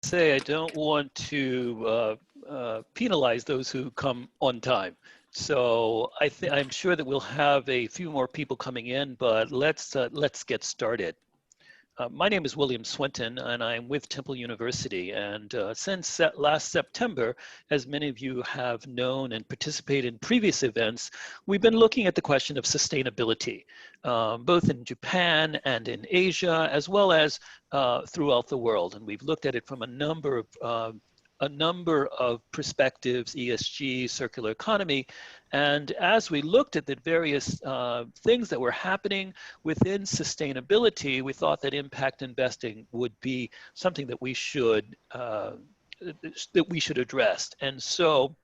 say I don't want to penalize those who come on time. So I'm sure that we'll have a few more people coming in, but let's get started. My name is William Swinton, and I'm with Temple University. And since last September, as many of you have known and participated in previous events, we've been looking at the question of sustainability, both in Japan and in Asia, as well as throughout the world. And we've looked at it from a number of perspectives, ESG, circular economy. And as we looked at the various things that were happening within sustainability, we thought that impact investing would be something that we should address. And so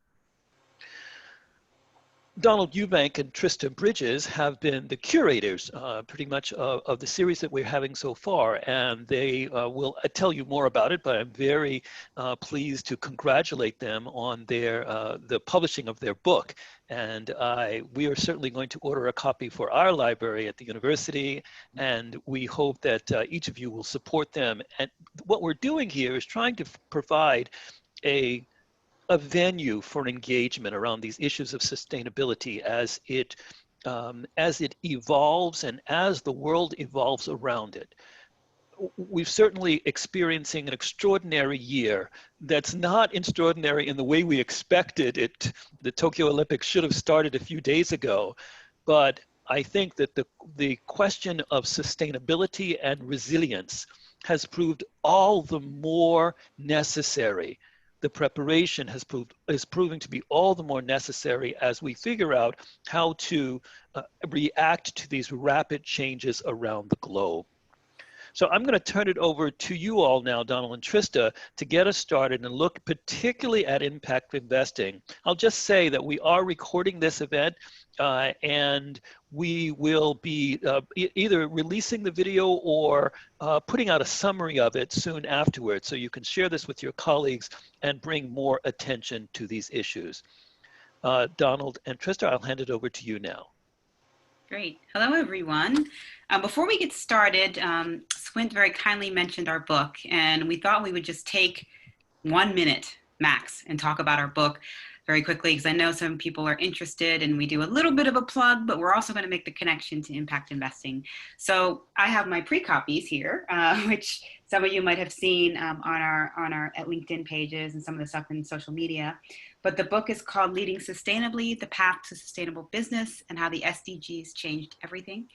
Donald Eubank and Trista Bridges have been the curators pretty much of the series that we're having so far, and they will tell you more about it, but I'm very pleased to congratulate them on the publishing of their book. And we are certainly going to order a copy for our library at the university, and we hope that each of you will support them. And what we're doing here is trying to provide a venue for engagement around these issues of sustainability as it evolves and as the world evolves around it. We're certainly experiencing an extraordinary year that's not extraordinary in the way we expected it. The Tokyo Olympics should have started a few days ago, but I think that the question of sustainability and resilience has proved all the more necessary. The preparation is proving to be all the more necessary as we figure out how to react to these rapid changes around the globe. So I'm going to turn it over to you all now, Donald and Trista, to get us started and look particularly at impact investing. I'll just say that we are recording this event and we will be either releasing the video or putting out a summary of it soon afterwards, so you can share this with your colleagues and bring more attention to these issues. Donald and Trista, I'll hand it over to you now. Great. Hello, everyone. Before we get started, Swint very kindly mentioned our book, and we thought we would just take 1 minute max and talk about our book very quickly, because I know some people are interested, and we do a little bit of a plug, but we're also going to make the connection to impact investing. So I have my pre-copies here, which some of you might have seen on our at LinkedIn pages and some of the stuff in social media. But the book is called Leading Sustainably, The Path to Sustainable Business and How the SDGs Changed Everything.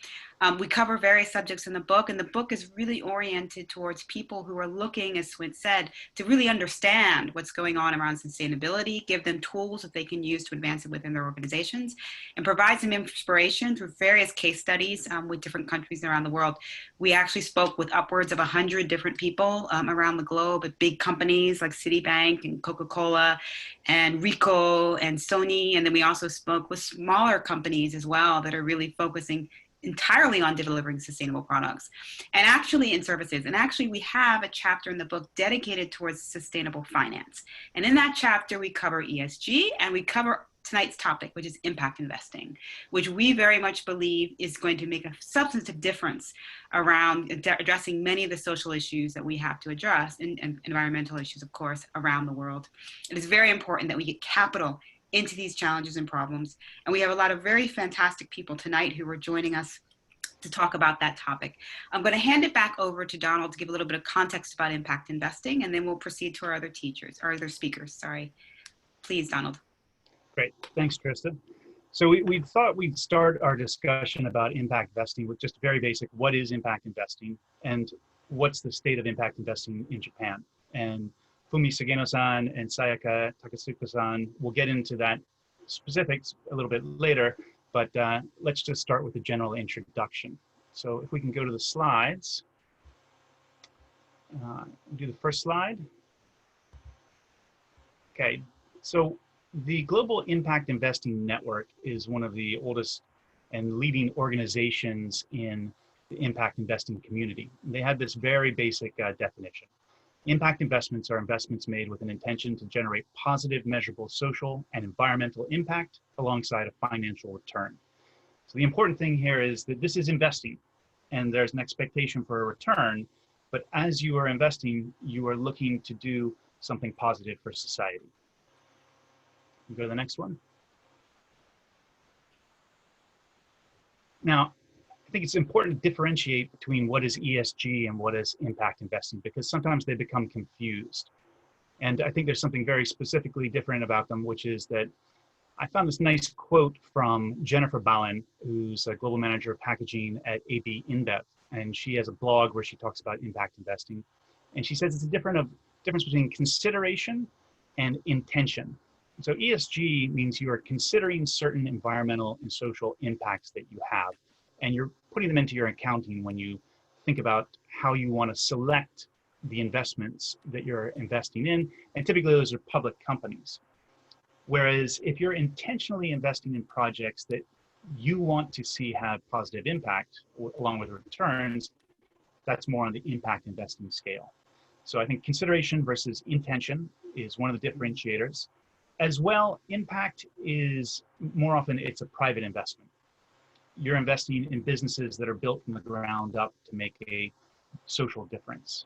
We cover various subjects in the book, and the book is really oriented towards people who are looking, as Swint said, to really understand what's going on around sustainability, give them tools that they can use to advance it within their organizations, and provide some inspiration through various case studies with different countries around the world. We actually spoke with upwards of 100 different people around the globe at big companies like Citibank and Coca-Cola and Ricoh and Sony. And then we also spoke with smaller companies as well that are really focusing entirely on delivering sustainable products and actually in services. And actually we have a chapter in the book dedicated towards sustainable finance. And in that chapter, we cover ESG and we cover tonight's topic, which is impact investing, which we very much believe is going to make a substantive difference around addressing many of the social issues that we have to address and environmental issues, of course, around the world. It is very important that we get capital into these challenges and problems. And we have a lot of very fantastic people tonight who are joining us to talk about that topic. I'm going to hand it back over to Donald to give a little bit of context about impact investing, and then we'll proceed to our other speakers, sorry. Please, Donald. Great, thanks, Trista. So we thought we'd start our discussion about impact investing with just very basic, what is impact investing and what's the state of impact investing in Japan? And Fumi Sugeno-san and Sayaka Takasuka-san will get into that specifics a little bit later, but let's just start with a general introduction. So if we can go to the slides, do the first slide. Okay, so the Global Impact Investing Network is one of the oldest and leading organizations in the impact investing community. They have this very basic definition. Impact investments are investments made with an intention to generate positive, measurable social and environmental impact alongside a financial return. So the important thing here is that this is investing and there's an expectation for a return, But as you are investing, you are looking to do something positive for society. Go to the next one. Now, I think it's important to differentiate between what is ESG and what is impact investing, because sometimes they become confused. And I think there's something very specifically different about them, which is that I found this nice quote from Jennifer Ballin, who's a global manager of packaging at AB InBev. And she has a blog where she talks about impact investing. And she says it's a difference between consideration and intention. So ESG means you are considering certain environmental and social impacts that you have, and you're putting them into your accounting when you think about how you want to select the investments that you're investing in, and typically those are public companies. Whereas if you're intentionally investing in projects that you want to see have positive impact along with returns, that's more on the impact investing scale. So I think consideration versus intention is one of the differentiators. As well, impact is more often it's a private investment. You're investing in businesses that are built from the ground up to make a social difference.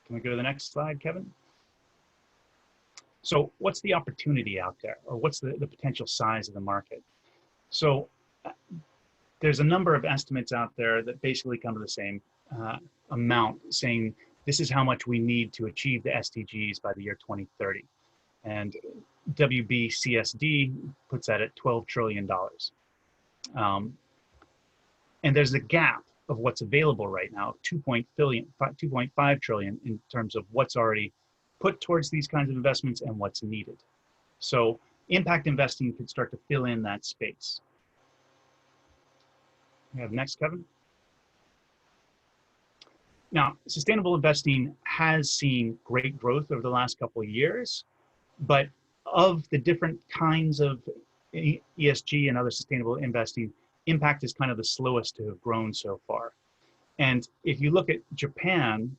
Can we go to the next slide, Kevin? So what's the opportunity out there, or what's the potential size of the market? So there's a number of estimates out there that basically come to the same amount, saying this is how much we need to achieve the SDGs by the year 2030. And WBCSD puts that at $12 trillion. And there's a gap of what's available right now, 2.5 trillion in terms of what's already put towards these kinds of investments and what's needed. So impact investing could start to fill in that space. We have next, Kevin. Now, sustainable investing has seen great growth over the last couple of years, but of the different kinds of ESG and other sustainable investing, impact is kind of the slowest to have grown so far. And if you look at Japan,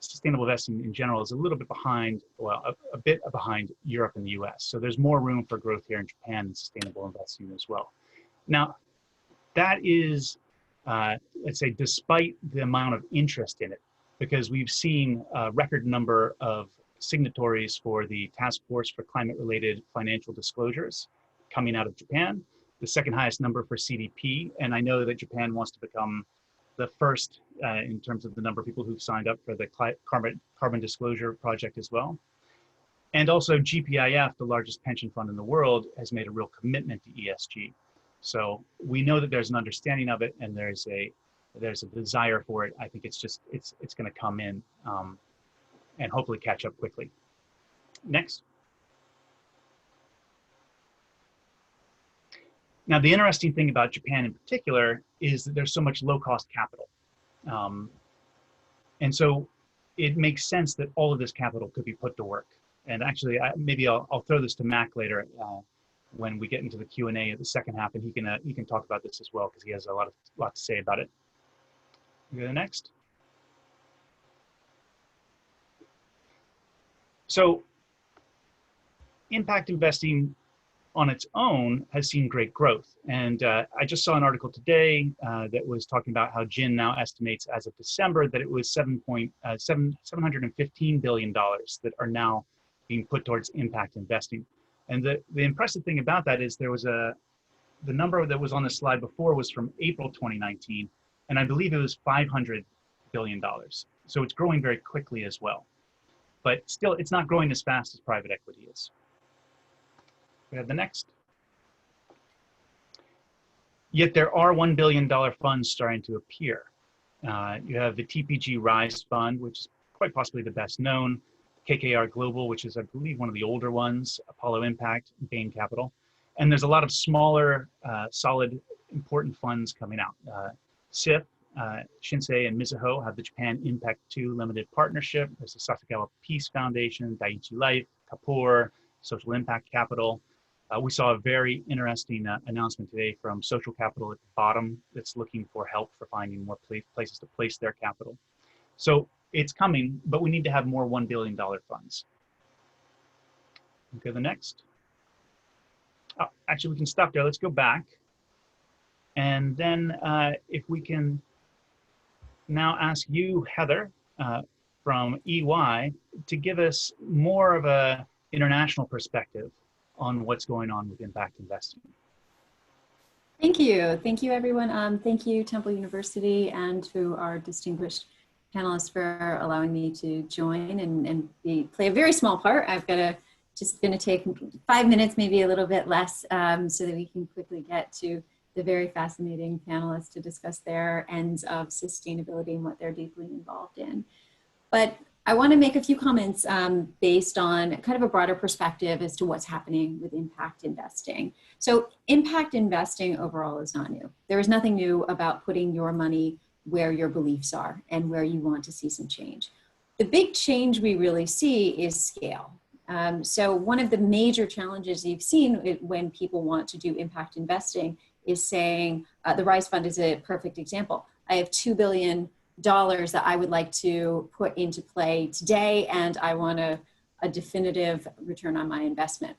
sustainable investing in general is a little bit behind, well, a bit behind Europe and the US. So there's more room for growth here in Japan in sustainable investing as well. Now, that is, let's say, despite the amount of interest in it, because we've seen a record number of signatories for the Task Force for Climate-Related Financial Disclosures coming out of Japan, the second highest number for CDP. And I know that Japan wants to become the first in terms of the number of people who've signed up for the Carbon Disclosure Project as well. And also GPIF, the largest pension fund in the world, has made a real commitment to ESG. So we know that there's an understanding of it, and there's a desire for it. I think it's going to come in and hopefully catch up quickly. Next. Now, the interesting thing about Japan in particular is that there's so much low-cost capital. And so it makes sense that all of this capital could be put to work. And actually, maybe I'll throw this to Mac later when we get into the Q&A at the second half, and he can talk about this as well, because he has a lot to say about it. Go to the next. So impact investing on its own has seen great growth. And I just saw an article today that was talking about how Jin now estimates as of December that it was $715 billion that are now being put towards impact investing. And the impressive thing about that is there was the number that was on the slide before was from April 2019, and I believe it was $500 billion. So it's growing very quickly as well. But still, it's not growing as fast as private equity is. We have the next. Yet there are $1 billion funds starting to appear. You have the TPG-Rise fund, which is quite possibly the best known, KKR Global, which is, I believe, one of the older ones, Apollo Impact, Bain Capital. And there's a lot of smaller, solid, important funds coming out. SIIF, Shinsei and Mizuho have the Japan Impact 2 Limited Partnership. There's the Sasakawa Peace Foundation, Daiichi Life, Kapor, Social Impact Capital. We saw a very interesting announcement today from Social Capital at the bottom that's looking for help for finding more places to place their capital. So it's coming, but we need to have more $1 billion funds. Okay, the next. Oh, actually, we can stop there. Let's go back. And then if we can now ask you, Heather, from EY, to give us more of a international perspective on what's going on with impact investing. Thank you. Thank you, everyone. Thank you, Temple University, and to our distinguished panelists for allowing me to join and play a very small part. I've got just going to take 5 minutes, maybe a little bit less, so that we can quickly get to the very fascinating panelists to discuss their ends of sustainability and what they're deeply involved in. But I want to make a few comments based on kind of a broader perspective as to what's happening with impact investing. So impact investing overall is not new. There is nothing new about putting your money where your beliefs are and where you want to see some change. The big change we really see is scale. So one of the major challenges you've seen when people want to do impact investing is saying, the Rise Fund is a perfect example. I have $2 billion that I would like to put into play today, and I want a definitive return on my investment.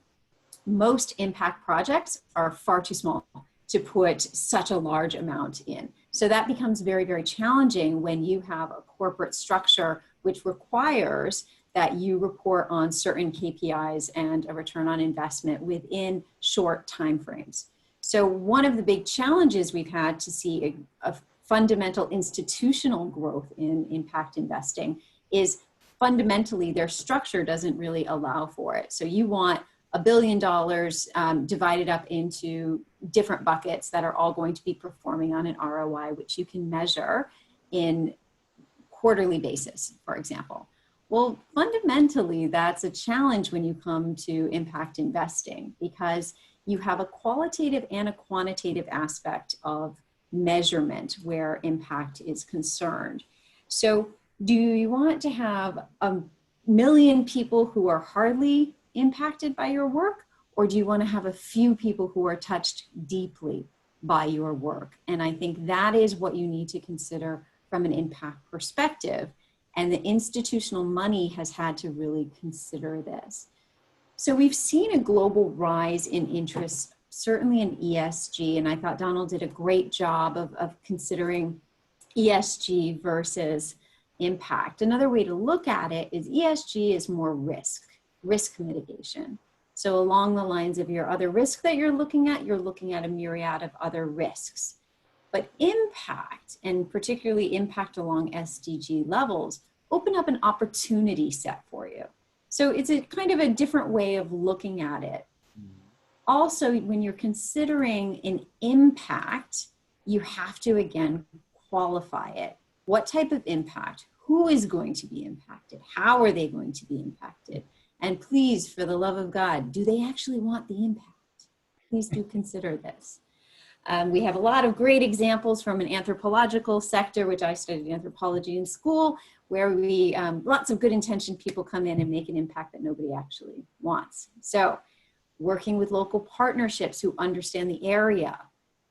Most impact projects are far too small to put such a large amount in. So that becomes very, very challenging when you have a corporate structure which requires that you report on certain KPIs and a return on investment within short timeframes. So one of the big challenges we've had to see a fundamental institutional growth in impact investing is fundamentally their structure doesn't really allow for it. So you want $1 billion divided up into different buckets that are all going to be performing on an ROI, which you can measure in quarterly basis, for example. Well, fundamentally, that's a challenge when you come to impact investing, because you have a qualitative and a quantitative aspect of measurement where impact is concerned. So do you want to have 1 million people who are hardly impacted by your work, or do you want to have a few people who are touched deeply by your work? And I think that is what you need to consider from an impact perspective. And the institutional money has had to really consider this. So we've seen a global rise in interest, certainly in ESG, and I thought Donald did a great job of considering ESG versus impact. Another way to look at it is ESG is more risk mitigation. So along the lines of your other risk that you're looking at a myriad of other risks. But impact, and particularly impact along SDG levels, open up an opportunity set for you. So it's a kind of a different way of looking at it. Also, when you're considering an impact, you have to, again, qualify it. What type of impact? Who is going to be impacted? How are they going to be impacted? And please, for the love of God, do they actually want the impact? Please do consider this. We have a lot of great examples from an anthropological sector, which I studied anthropology in school, where we, lots of good intentioned people come in and make an impact that nobody actually wants. So working with local partnerships who understand the area.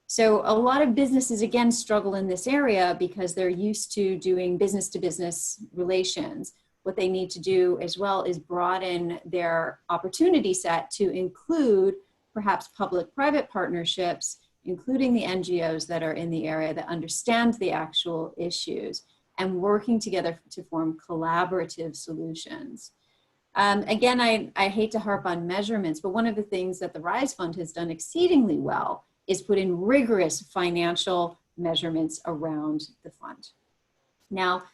So a lot of businesses, again, struggle in this area because they're used to doing business to business relations. What they need to do as well is broaden their opportunity set to include perhaps public-private partnerships, including the NGOs that are in the area that understand the actual issues, and working together to form collaborative solutions. Again, I hate to harp on measurements, but one of the things that the Rise Fund has done exceedingly well is put in rigorous financial measurements around the fund. Now,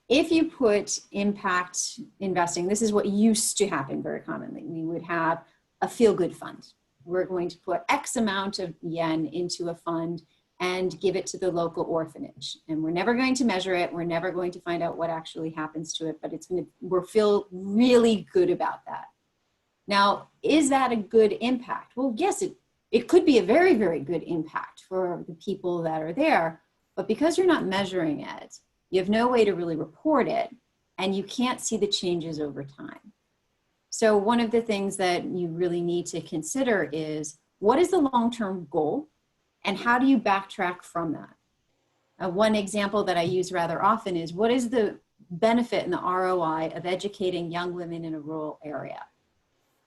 if you put impact investing, this is what used to happen very commonly. We would have a feel-good fund. We're going to put X amount of yen into a fund and give it to the local orphanage. And we're never going to measure it. We're never going to find out what actually happens to it, but we'll feel really good about that. Now, is that a good impact? Well, yes, it could be a very, very good impact for the people that are there, but because you're not measuring it, you have no way to really report it, and you can't see the changes over time. So one of the things that you really need to consider is, what is the long-term goal, and how do you backtrack from that? One example that I use rather often is, what is the benefit and the ROI of educating young women in a rural area?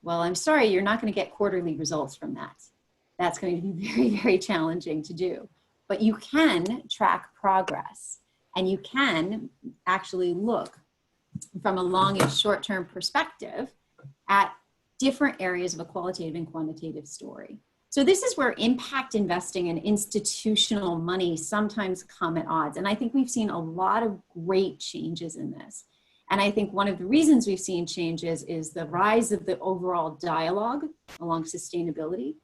Well, I'm sorry, you're not going to get quarterly results from that. That's going to be very, very challenging to do. but you can track progress, and you can actually look from a long and short-term perspective at different areas of a qualitative and quantitative story. So this is where impact investing and institutional money sometimes come at odds. And I think we've seen a lot of great changes in this. And I think one of the reasons we've seen changes is the rise of the overall dialogue along sustainability.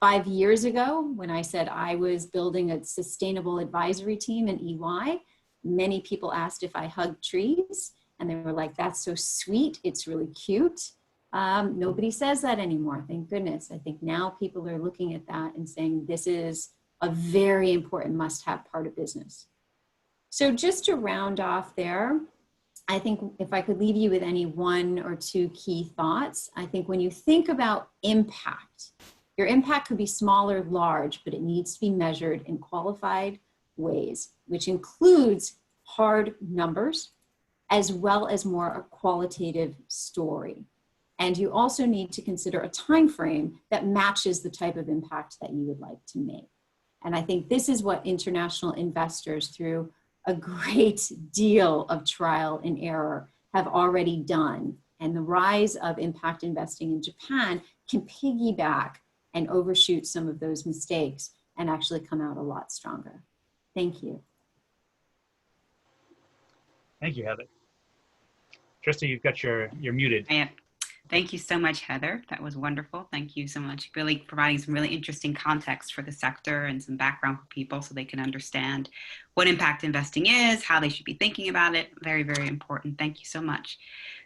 5 years ago, when I said I was building a sustainable advisory team in EY, many people asked if I hugged trees. And they were like, that's so sweet, it's really cute. Nobody says that anymore, thank goodness. I think now people are looking at that and saying this is a very important must-have part of business. So just to round off there, I think if I could leave you with any one or two key thoughts, I think when you think about impact, your impact could be small or large, but it needs to be measured in qualified ways, which includes hard numbers, as well as more a qualitative story. And you also need to consider a time frame that matches the type of impact that you would like to make. And I think this is what international investors, through a great deal of trial and error, have already done. And the rise of impact investing in Japan can piggyback and overshoot some of those mistakes and actually come out a lot stronger. Thank you. Thank you, Heather. Trista, you're muted. Thank you so much, Heather. That was wonderful. Thank you so much. Really providing some really interesting context for the sector and some background for people so they can understand what impact investing is, how they should be thinking about it. Very, very important. Thank you so much.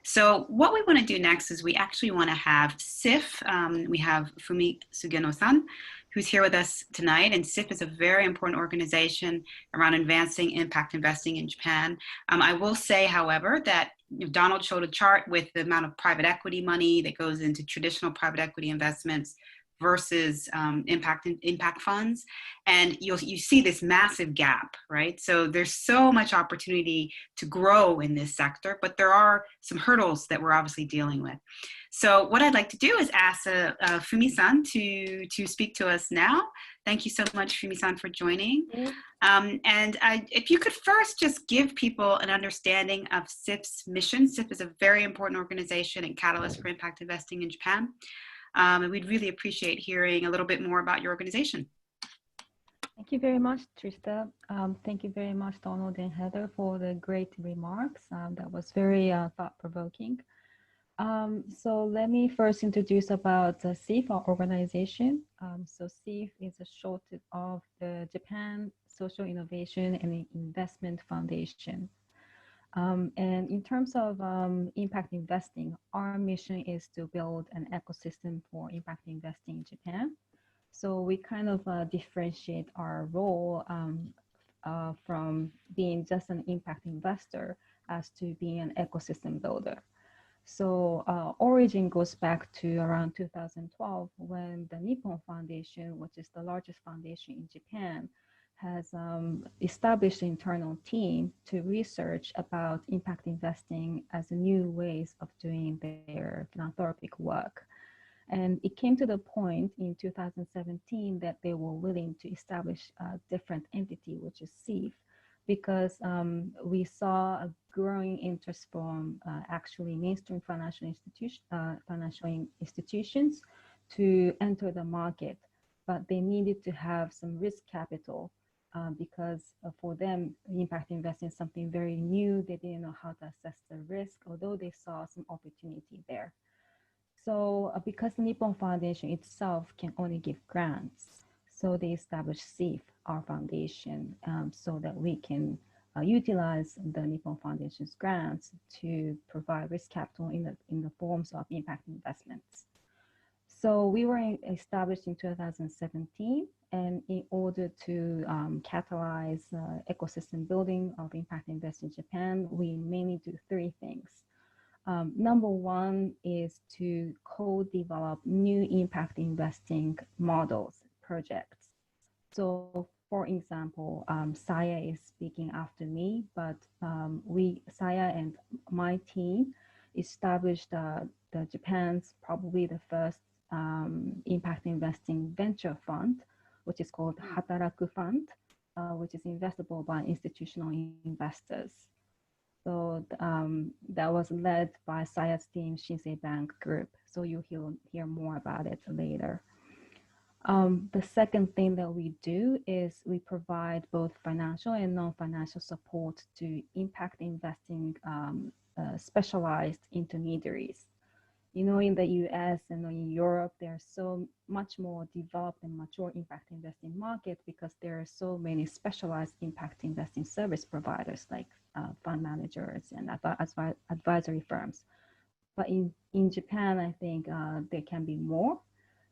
So what we want to do next is we actually want to have SIIF. We have Fumi Sugeno-san, who's here with us tonight. And SIIF is a very important organization around advancing impact investing in Japan. I will say, however, that Donald showed a chart with the amount of private equity money that goes into traditional private equity investments versus impact funds. And you see this massive gap, right? So there's so much opportunity to grow in this sector, but there are some hurdles that we're obviously dealing with. So what I'd like to do is ask Fumi-san to speak to us now. Thank you so much, Fumi-san, for joining. If you could first just give people an understanding of SIIF's mission. SIIF is a very important organization and catalyst for impact investing in Japan. And we'd really appreciate hearing a little bit more about your organization. Thank you very much, Trista. Thank you very much, Donald and Heather, for the great remarks. That was very thought-provoking. So let me first introduce about the SIIF, our organization. So SIIF is a short of the Japan Social Innovation and Investment Foundation. And in terms of impact investing, our mission is to build an ecosystem for impact investing in Japan. So we kind of differentiate our role from being just an impact investor as to being an ecosystem builder. So origin goes back to around 2012 when the Nippon Foundation, which is the largest foundation in Japan, has established an internal team to research about impact investing as new ways of doing their philanthropic work. And it came to the point in 2017 that they were willing to establish a different entity, which is SIIF, because we saw a growing interest from actually mainstream financial institutions to enter the market, but they needed to have some risk capital because for them, impact investing is something very new. They didn't know how to assess the risk, although they saw some opportunity there. So because the Nippon Foundation itself can only give grants, so they established SIIF, our foundation, so that we can utilize the Nippon Foundation's grants to provide risk capital in the forms of impact investments. So we were established in 2017, and in order to catalyze ecosystem building of impact investing in Japan, we mainly do three things. Number one is to co-develop new impact investing models, projects. So for example, Saya is speaking after me, but Saya and my team established the Japan's probably the first impact investing venture fund, which is called Hataraku Fund. which is investable by institutional investors. So that was led by Sayaka's team, Shinsei Bank Group. So you'll hear more about it later. The second thing that we do is we provide both financial and non-financial support to impact investing specialized intermediaries. You know, in the US and in Europe, there's so much more developed and mature impact investing market because there are so many specialized impact investing service providers like fund managers and advisory firms. But in Japan, I think there can be more.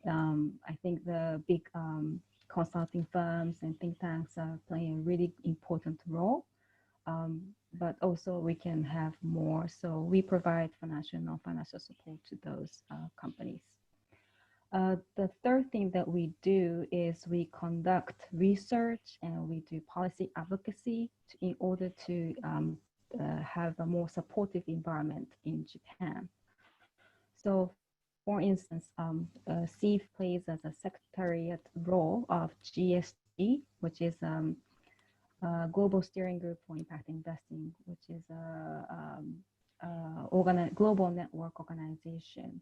I think the big consulting firms and think tanks are playing a really important role. But also we can have more. So we provide financial and non-financial support to those companies. The third thing that we do is we conduct research and we do policy advocacy in order to have a more supportive environment in Japan. So for instance, SIIF plays as a secretariat role of GSG, which is Global Steering Group for Impact Investing, which is a global network organization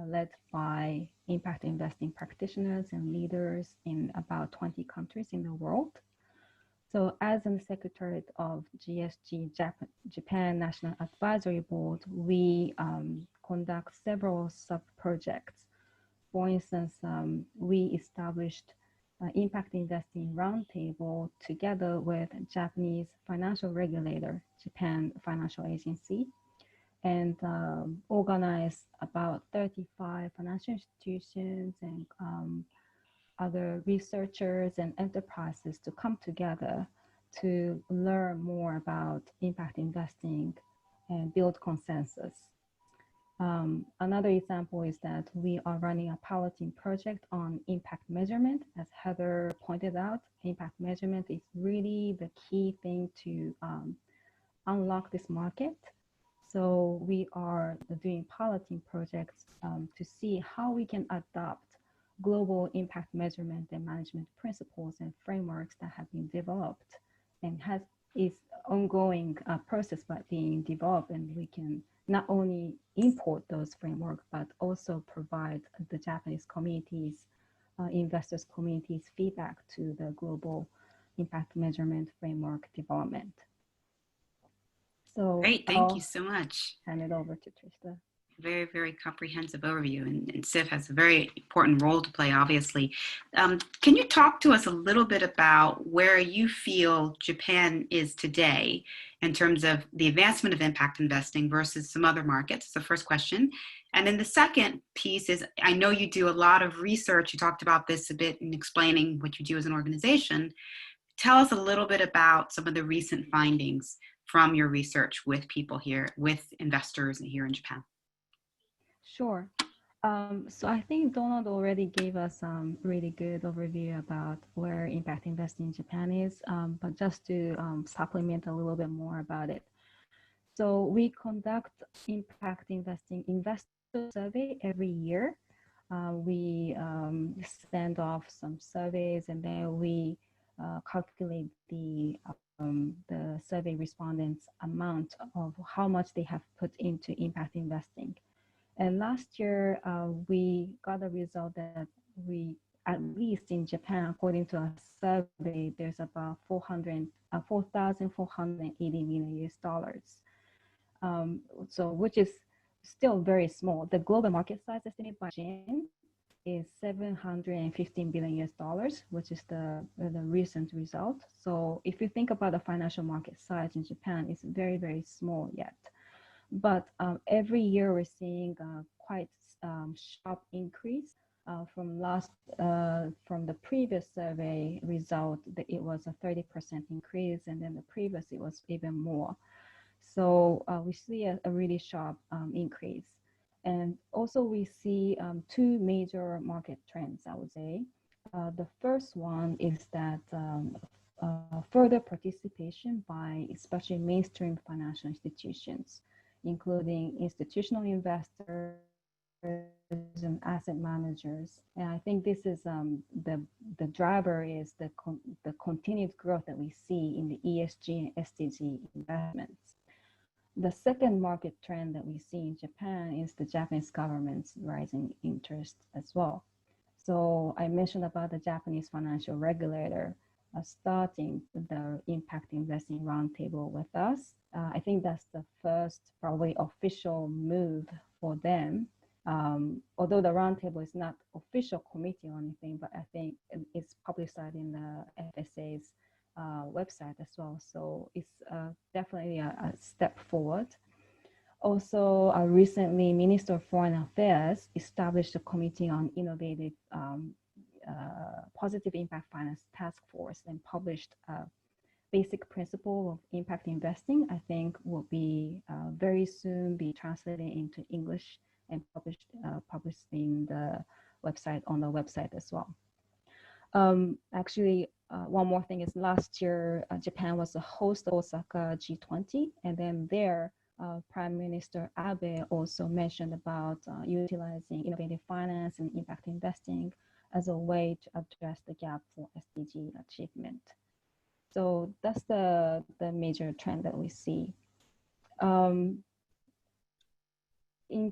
led by impact investing practitioners and leaders in about 20 countries in the world. So as a secretariat of GSG, Japan National Advisory Board, we conduct several sub-projects. For instance, we established Impact Investing Roundtable together with Japanese financial regulator, Japan Financial Agency, and organized about 35 financial institutions and other researchers and enterprises to come together to learn more about impact investing and build consensus. Another example is that we are running a piloting project on impact measurement. As Heather pointed out, impact measurement is really the key thing to unlock this market. So we are doing piloting projects to see how we can adopt global impact measurement and management principles and frameworks that have been developed and is ongoing process but being developed, and we can not only import those frameworks, but also provide the Japanese communities, investors communities feedback to the global impact measurement framework development. So great, thank you so much. Hand it over to Trista. Very, very comprehensive overview, and SIIF has a very important role to play, obviously. Can you talk to us a little bit about where you feel Japan is today in terms of the advancement of impact investing versus some other markets? That's the first question. And then the second piece is, I know you do a lot of research. You talked about this a bit in explaining what you do as an organization. Tell us a little bit about some of the recent findings from your research with people here, with investors here in Japan. Sure. So I think Donald already gave us some really good overview about where impact investing in Japan is, but just to supplement a little bit more about it. So we conduct impact investing investor survey every year. We send off some surveys, and then we calculate the survey respondents' amount of how much they have put into impact investing. And last year, we got a result that we, at least in Japan, according to a survey, there's about 4,480 million US dollars. So which is still very small. The global market size estimated by Jin is 715 billion US dollars, which is the recent result. So if you think about the financial market size in Japan, it's very, very small yet. But every year we're seeing quite sharp increase from the previous survey result. That it was a 30% increase, and then the previous it was even more. So we see a really sharp increase, and also we see two major market trends, I would say. The first one is that further participation by especially mainstream financial institutions, including institutional investors and asset managers. And I think this is the driver is the continued growth that we see in the ESG and SDG investments. The second market trend that we see in Japan is the Japanese government's rising interest as well. So I mentioned about the Japanese financial regulator starting the impact investing roundtable with us. I think that's the first probably official move for them. Although the roundtable is not official committee or anything, but I think it's publicized in the FSA's website as well. So it's definitely a step forward. Also, recently, Minister of Foreign Affairs established a committee on innovative positive impact finance task force and published a basic principle of impact investing. I think will be very soon be translated into English and published in the website, on the website as well. Actually, one more thing is last year, Japan was the host of Osaka G20, and then there, Prime Minister Abe also mentioned about utilizing innovative finance and impact investing as a way to address the gap for SDG achievement. So that's the major trend that we see. In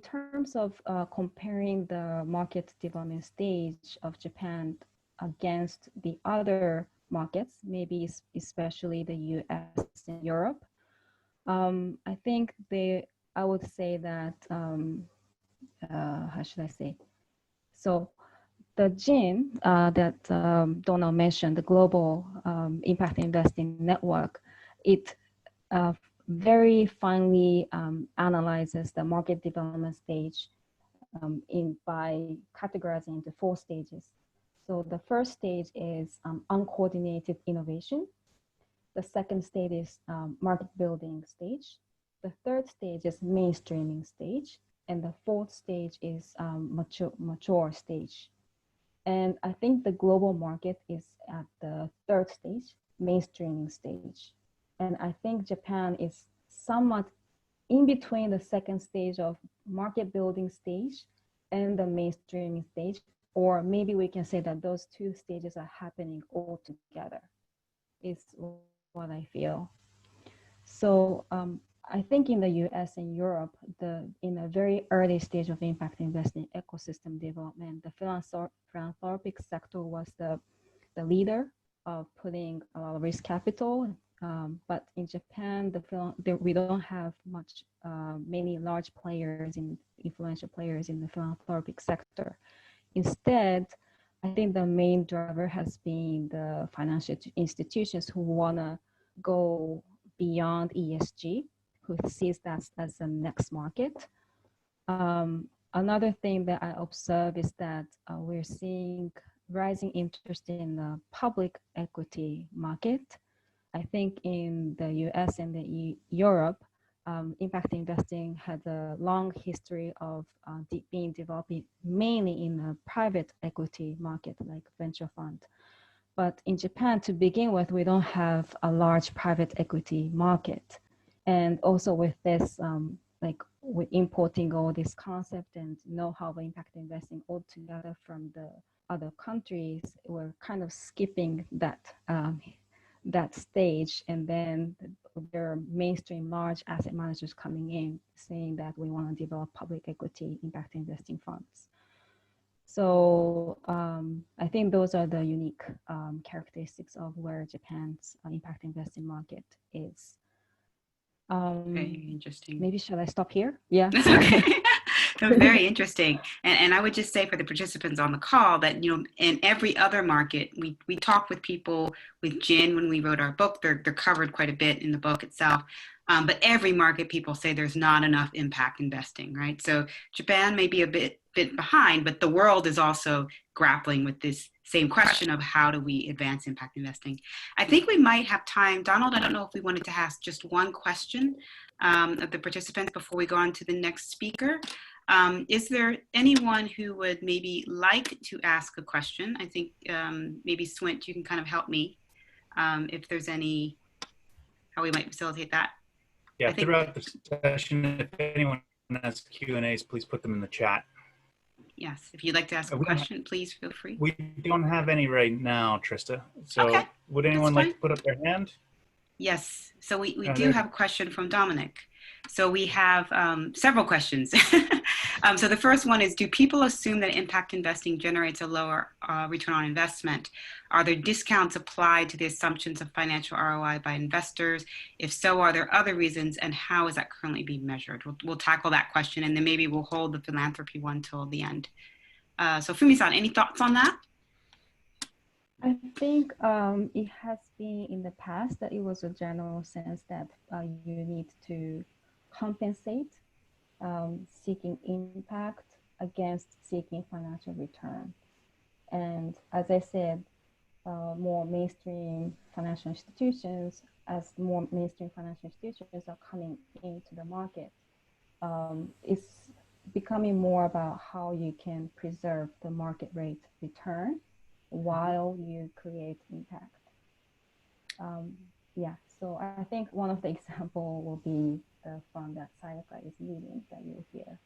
terms of comparing the market development stage of Japan against the other markets, maybe especially the US and Europe, I think I would say that, how should I say? So the GIN that Donald mentioned, the Global Impact Investing Network, it very finely analyzes the market development stage by categorizing into 4 stages. So the first stage is uncoordinated innovation. The second stage is market building stage. The third stage is mainstreaming stage. And the fourth stage is mature stage. And I think the global market is at the third stage, mainstreaming stage. And I think Japan is somewhat in between the second stage of market building stage and the mainstreaming stage, or maybe we can say that those 2 stages are happening all together, is what I feel. So I think in the US and Europe, in a very early stage of impact investing ecosystem development, the philanthropic sector was the leader of putting a lot of risk capital. But in Japan, we don't have many large players, influential players in the philanthropic sector. Instead, I think the main driver has been the financial institutions who want to go beyond ESG, who sees that as the next market. Another thing that I observe is that we're seeing rising interest in the public equity market. I think in the US and Europe, impact investing has a long history of being developed mainly in the private equity market, like venture fund. But in Japan, to begin with, we don't have a large private equity market. And also with this, like we're importing all this concept and know-how of impact investing all together from the other countries, we're kind of skipping that that stage, and then there are mainstream large asset managers coming in saying that we want to develop public equity impact investing funds. So I think those are the unique characteristics of where Japan's impact investing market is. Very interesting. Maybe should I stop here? Yeah. That's okay. That was very interesting. And I would just say for the participants on the call that, you know, in every other market, we talked with people with GIN when we wrote our book. They're covered quite a bit in the book itself. But every market, people say there's not enough impact investing, right? So Japan may be a bit behind, but the world is also grappling with this same question of how do we advance impact investing. I think we might have time. Donald, I don't know if we wanted to ask just one question of the participants before we go on to the next speaker. Is there anyone who would maybe like to ask a question? I think maybe Swint, you can kind of help me if there's any, how we might facilitate that. Yeah, throughout the session, if anyone has Q&As, please put them in the chat. Yes, if you'd like to ask a question, please feel free. We don't have any right now, Trista. So Okay, would anyone like to put up their hand? Yes, so we do have a question from Dominic. So we have several questions. So the first one is, do people assume that impact investing generates a lower return on investment? Are there discounts applied to the assumptions of financial ROI by investors? If so, are there other reasons, and how is that currently being measured? We'll tackle that question, and then maybe we'll hold the philanthropy one till the end. So Fumi-san, any thoughts on that? I think it has been in the past that it was a general sense that you need to compensate seeking impact against seeking financial return. And as I said, more mainstream financial institutions, as more mainstream financial institutions are coming into the market, it's becoming more about how you can preserve the market rate return while you create impact. Yeah, so I think one of the examples will be the fund that Sayaka is leading that you'll hear.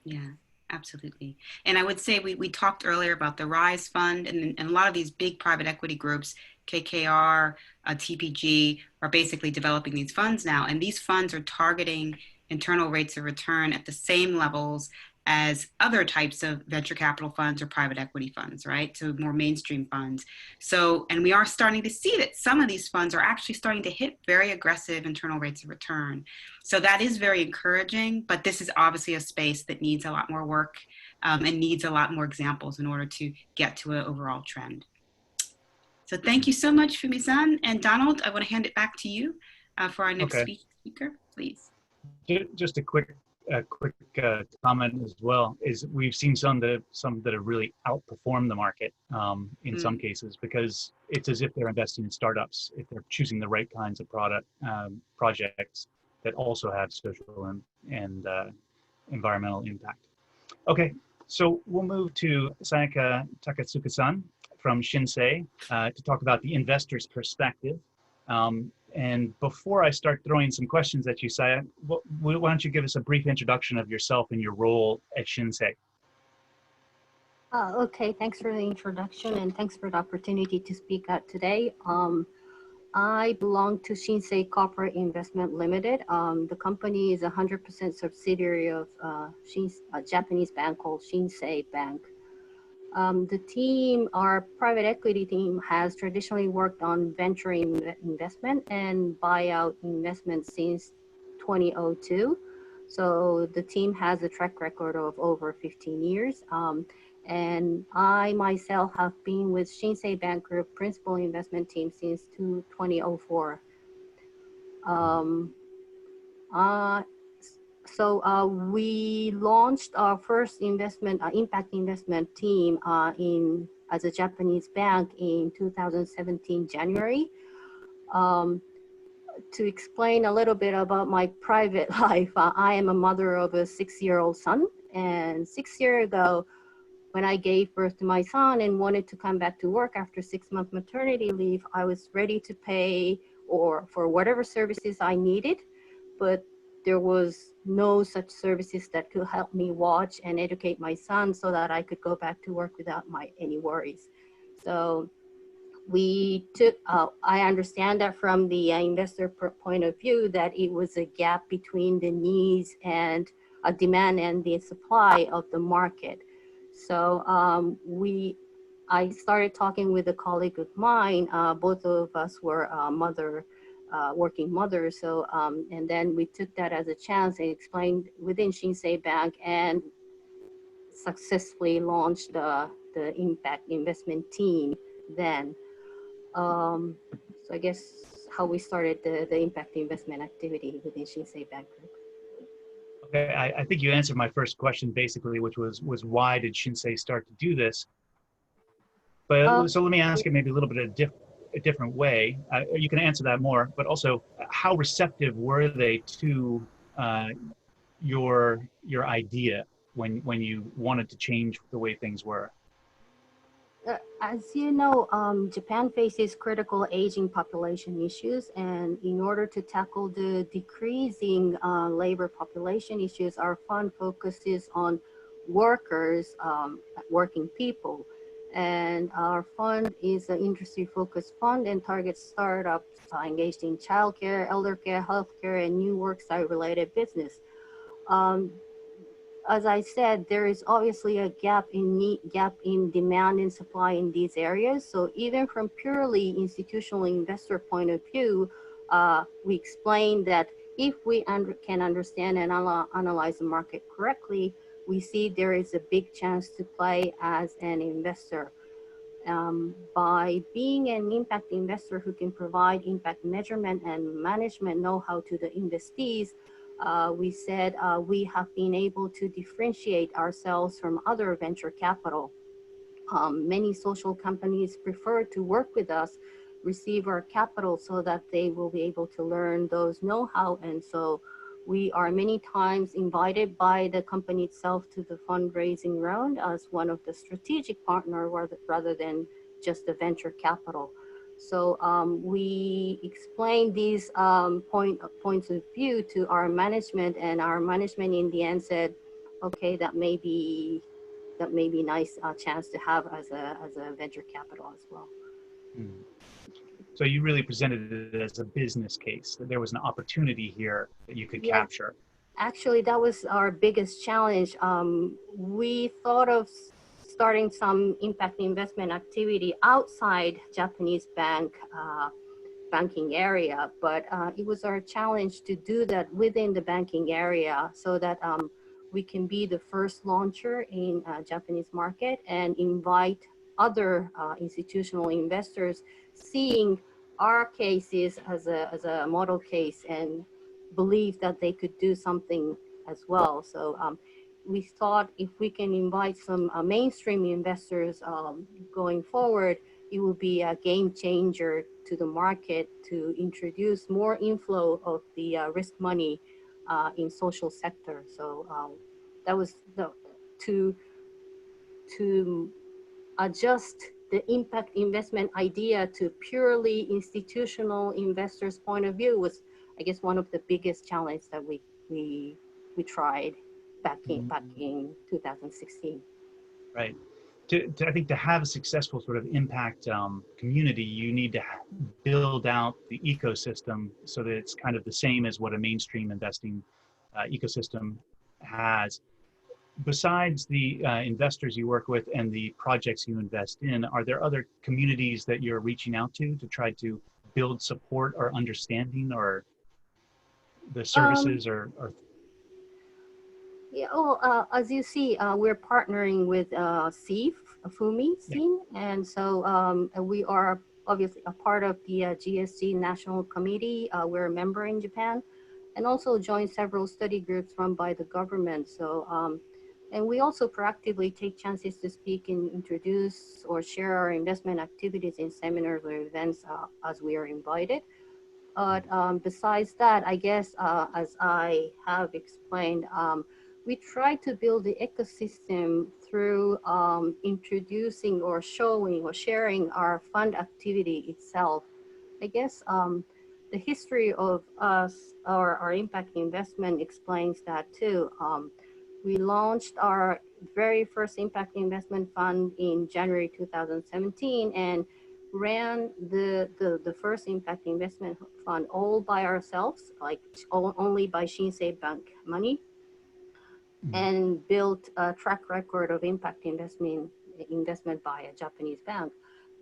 Yeah, absolutely. And I would say we talked earlier about the RISE fund, and a lot of these big private equity groups, KKR, TPG, are basically developing these funds now. And these funds are targeting internal rates of return at the same levels as other types of venture capital funds or private equity funds, right? So more mainstream funds. So, and we are starting to see that some of these funds are actually starting to hit very aggressive internal rates of return. So that is very encouraging, but this is obviously a space that needs a lot more work and needs a lot more examples in order to get to an overall trend. So thank you so much, Fumi-san. And Donald, I want to hand it back to you for our next speaker, please. Just a quick comment as well is we've seen some that have really outperformed the market in some cases, because it's as if they're investing in startups, if they're choosing the right kinds of projects that also have social and environmental impact. Okay, so we'll move to Sayaka Takatsuka-san from Shinsei to talk about the investor's perspective. And before I start throwing some questions at you, Sayaka, why don't you give us a brief introduction of yourself and your role at Shinsei? Okay, thanks for the introduction and thanks for the opportunity to speak out today. I belong to Shinsei Corporate Investment Limited. The company is a 100% subsidiary of a Japanese bank called Shinsei Bank. The team, our private equity team, has traditionally worked on venture investment and buyout investment since 2002. So the team has a track record of over 15 years. And I myself have been with Shinsei Bank Group principal investment team since 2004. So we launched our first investment, impact investment team as a Japanese bank in 2017, January. To explain a little bit about my private life, I am a mother of a 6-year-old son. And 6 years ago, when I gave birth to my son and wanted to come back to work after 6-month maternity leave, I was ready to pay for whatever services I needed, but there was no such services that could help me watch and educate my son so that I could go back to work without any worries. So we took, I understand that from the investor point of view that it was a gap between the needs and demand and the supply of the market. So I started talking with a colleague of mine. Both of us were working mothers. So, and then we took that as a chance and explained within Shinsei Bank and successfully launched the impact investment team then. So I guess how we started the impact investment activity within Shinsei Bank Group. Okay, I think you answered my first question basically, which was why did Shinsei start to do this? But so let me ask it maybe a little bit a different way. You can answer that more, but also how receptive were they to your idea when you wanted to change the way things were? As you know, Japan faces critical aging population issues, and in order to tackle the decreasing labor population issues, our fund focuses on workers, working people. And our fund is an industry-focused fund and targets startups engaged in childcare, elder care, healthcare, and new worksite-related business. As I said, there is obviously a gap in demand and supply in these areas. So even from purely institutional investor point of view, we explained that if we can understand and analyze the market correctly, we see there is a big chance to play as an investor. By being an impact investor who can provide impact measurement and management know-how to the investees, we said we have been able to differentiate ourselves from other venture capital. Many social companies prefer to work with us, receive our capital so that they will be able to learn those know-how. And so we are many times invited by the company itself to the fundraising round as one of the strategic partner rather than just the venture capital. So we explained these points of view to our management, and our management in the end said, okay, that may be nice chance to have as a venture capital as well. So you really presented it as a business case, that there was an opportunity here that you could capture. Actually, that was our biggest challenge. We thought of starting some impact investment activity outside Japanese banking area, but it was our challenge to do that within the banking area so that we can be the first launcher in Japanese market and invite other institutional investors seeing our cases as a model case and believe that they could do something as well. So we thought if we can invite some mainstream investors going forward, it will be a game changer to the market to introduce more inflow of the risk money in social sector. So that was to adjust the impact investment idea to purely institutional investors' point of view was, I guess, one of the biggest challenges that we tried back in 2016. Right. I think to have a successful sort of impact community, you need to build out the ecosystem so that it's kind of the same as what a mainstream investing ecosystem has. Besides the investors you work with and the projects you invest in, are there other communities that you're reaching out to try to build support or understanding or the services or yeah, as you see, we're partnering with SIIF, Fumi, and so we are obviously a part of the GSG National Committee. We're a member in Japan, and also join several study groups run by the government. So, and we also proactively take chances to speak and introduce or share our investment activities in seminars or events as we are invited. But besides that, I guess, as I have explained, we try to build the ecosystem through introducing or showing or sharing our fund activity itself. I guess the history of us, our impact investment explains that too. We launched our very first impact investment fund in January 2017 and ran the first impact investment fund all by ourselves, like only by Shinsei Bank money, and built a track record of impact investment by a Japanese bank.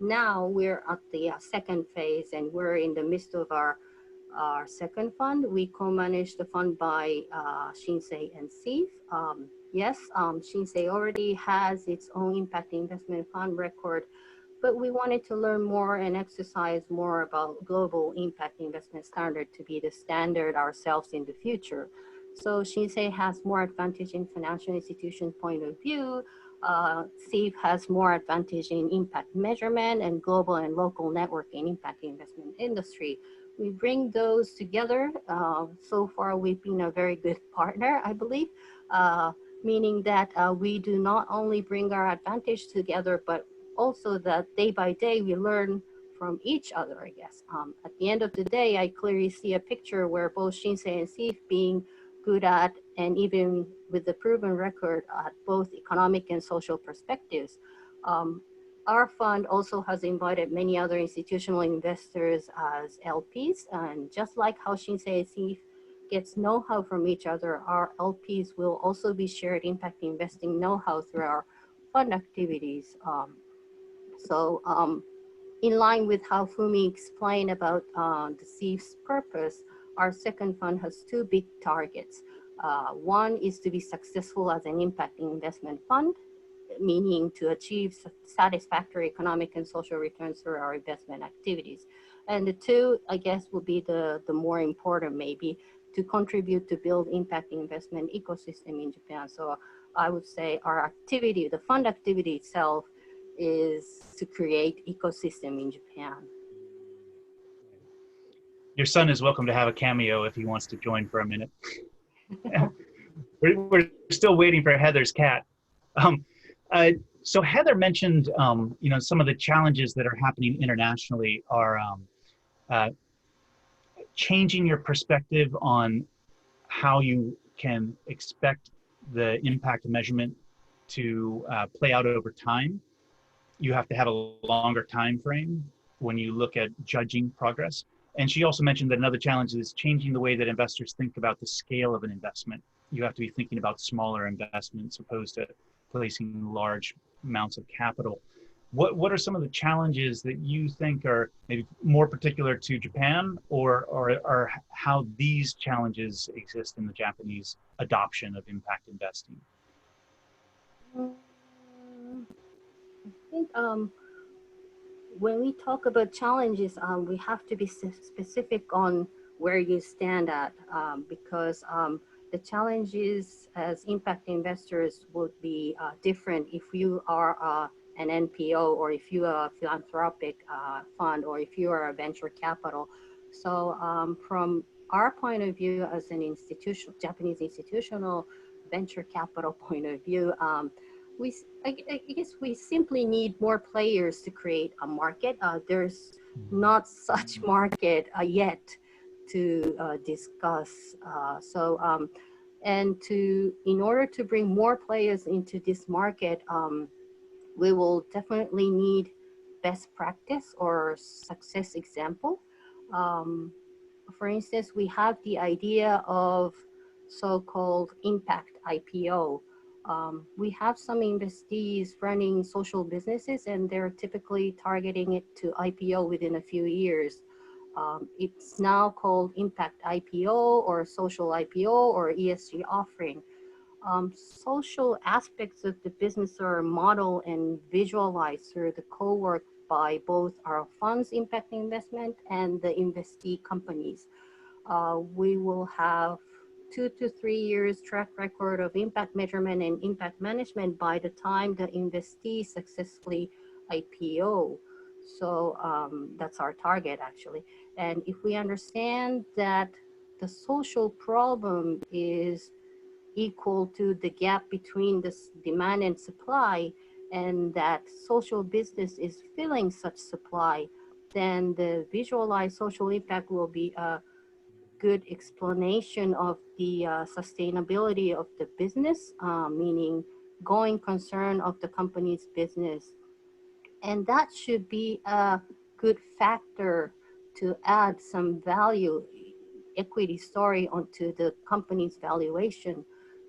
Now we're at the second phase and we're in the midst of our second fund. We co-manage the fund by Shinsei and SIIF. Yes, Shinsei already has its own impact investment fund record, but we wanted to learn more and exercise more about global impact investment standard to be the standard ourselves in the future. So Shinsei has more advantage in financial institution point of view. SIIF has more advantage in impact measurement and global and local network in impact investment industry. We bring those together. So far, we've been a very good partner, I believe, meaning that we do not only bring our advantage together, but also that day by day we learn from each other, I guess. At the end of the day, I clearly see a picture where both Shinsei and SIIF being good at and even with the proven record at both economic and social perspectives. Our fund also has invited many other institutional investors as LPs, and just like how Shinsei and SIIF gets know-how from each other, our LPs will also be shared impact investing know-how through our fund activities. In line with how Fumi explained about the SIIF's purpose, our second fund has two big targets. One is to be successful as an impact investment fund, meaning to achieve satisfactory economic and social returns through our investment activities. And the two, I guess, will be the more important maybe, to contribute to build impact investment ecosystem in Japan. So I would say our activity, the fund activity itself, is to create ecosystem in Japan. Your son is welcome to have a cameo if he wants to join for a minute. We're still waiting for Heather's cat. So Heather mentioned, some of the challenges that are happening internationally are changing your perspective on how you can expect the impact of measurement to play out over time. You have to have a longer time frame when you look at judging progress. And she also mentioned that another challenge is changing the way that investors think about the scale of an investment. You have to be thinking about smaller investments opposed to placing large amounts of capital. What are some of the challenges that you think are maybe more particular to Japan, or how these challenges exist in the Japanese adoption of impact investing? I think when we talk about challenges, we have to be specific on where you stand at, because the challenges as impact investors would be different if you are an NPO, or if you are a philanthropic fund, or if you are a venture capital. So from our point of view as an Japanese institutional venture capital point of view, I guess we simply need more players to create a market. There's not such market yet to discuss. In order to bring more players into this market, we will definitely need best practice or success example. For instance, we have the idea of so-called impact IPO. We have some investees running social businesses, and they're typically targeting it to IPO within a few years. It's now called impact IPO or social IPO or ESG offering. Social aspects of the business are modeled and visualized through the co-work by both our fund's impact investment and the investee companies. We will have 2 to 3 years track record of impact measurement and impact management by the time the investee successfully IPO. So that's our target actually. And if we understand that the social problem is equal to the gap between the demand and supply, and that social business is filling such supply, then the visualized social impact will be a good explanation of the sustainability of the business, meaning going concern of the company's business. And that should be a good factor to add some value, equity story onto the company's valuation.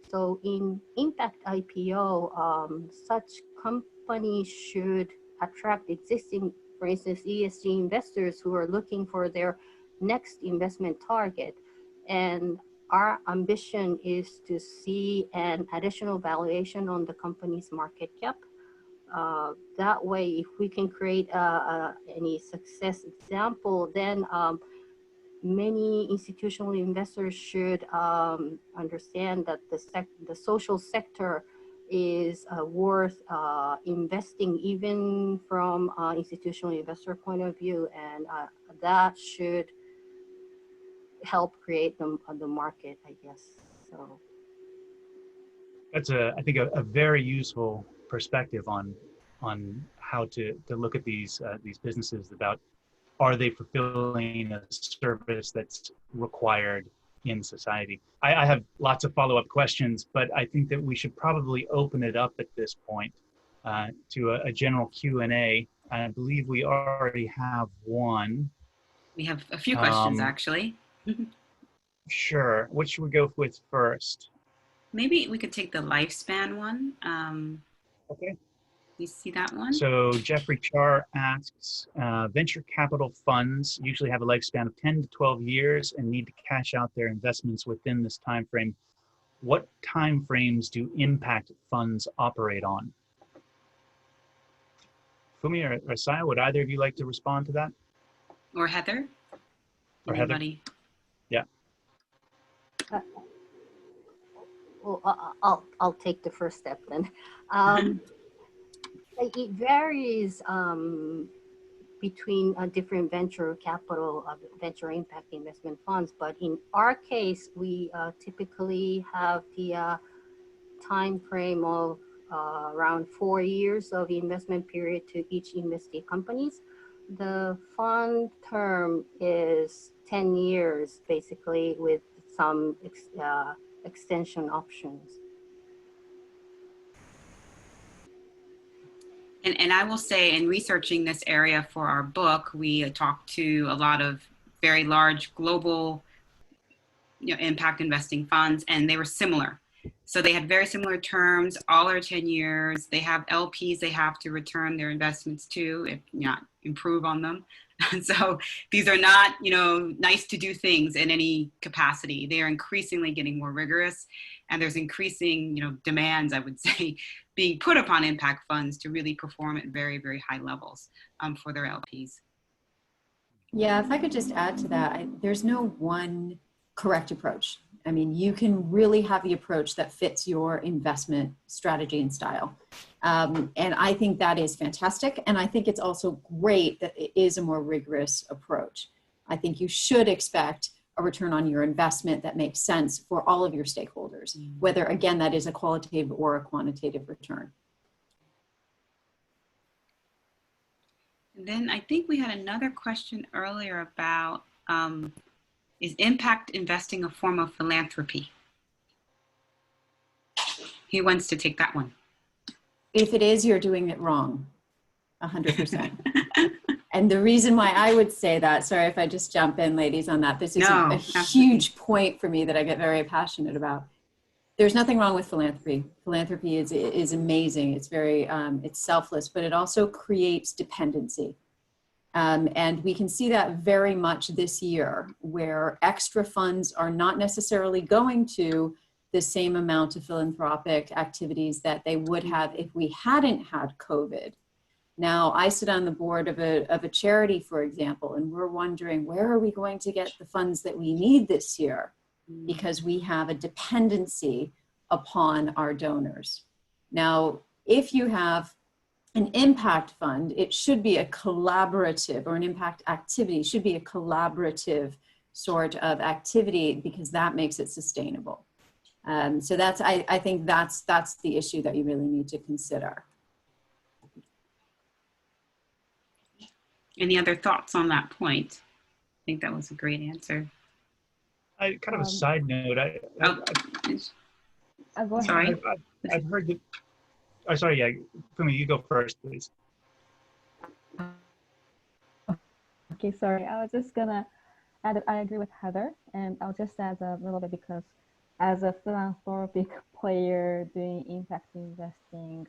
So in impact IPO, such companies should attract existing, for instance, ESG investors who are looking for their next investment target. And our ambition is to see an additional valuation on the company's market cap. That way, if we can create any success example, then many institutional investors should understand that the social sector is worth investing even from institutional investor point of view, and that should help create the market, I guess. So that's I think a very useful perspective on how to look at these businesses, about are they fulfilling a service that's required in society. I have lots of follow-up questions, but I think that we should probably open it up at this point to a general Q&A. I believe we already have one. We have a few questions, actually. Sure. What should we go with first? Maybe we could take the lifespan one. Okay. You see that one? So Jeffrey Char asks, venture capital funds usually have a lifespan of 10 to 12 years and need to cash out their investments within this time frame. What time frames do impact funds operate on? Fumi or Saya, would either of you like to respond to that? Or Heather? Or Anybody? Heather? Yeah. Well, I'll take the first step then. It varies between different venture capital, venture impact investment funds. But in our case, we typically have the time frame of around 4 years of investment period to each investee companies. The fund term is 10 years, basically, with some extension options. And I will say, in researching this area for our book, we talked to a lot of very large global impact investing funds, and they were similar. So they had very similar terms, all are 10 years. They have LPs they have to return their investments to, if not improve on them. And so these are not, nice to do things in any capacity. They are increasingly getting more rigorous, and there's increasing, demands, I would say, being put upon impact funds to really perform at very, very high levels for their LPs. Yeah, if I could just add to that, there's no one correct approach. I mean, you can really have the approach that fits your investment strategy and style. And I think that is fantastic. And I think it's also great that it is a more rigorous approach. I think you should expect a return on your investment that makes sense for all of your stakeholders, whether, again, that is a qualitative or a quantitative return. And then I think we had another question earlier about, is impact investing a form of philanthropy? Who wants to take that one? If it is, you're doing it wrong, 100%. And the reason why I would say that, sorry if I just jump in, ladies, on that, this is a huge point for me that I get very passionate about. There's nothing wrong with philanthropy. Philanthropy is amazing. It's very, it's selfless, but it also creates dependency. And we can see that very much this year, where extra funds are not necessarily going to the same amount of philanthropic activities that they would have if we hadn't had COVID. Now, I sit on the board of a charity, for example, and we're wondering, where are we going to get the funds that we need this year? Because we have a dependency upon our donors. Now, if you have an impact fund, it should be a collaborative, or an impact activity should be a collaborative sort of activity, because that makes it sustainable. So that's, I think that's the issue that you really need to consider. Any other thoughts on that point? I think that was a great answer. Kind of a side note. Sorry. I've heard that. Oh, sorry. Yeah, Fumi, you go first, please. Okay, sorry. I was just gonna add. I agree with Heather, and I'll just add a little bit, because as a philanthropic player doing impact investing,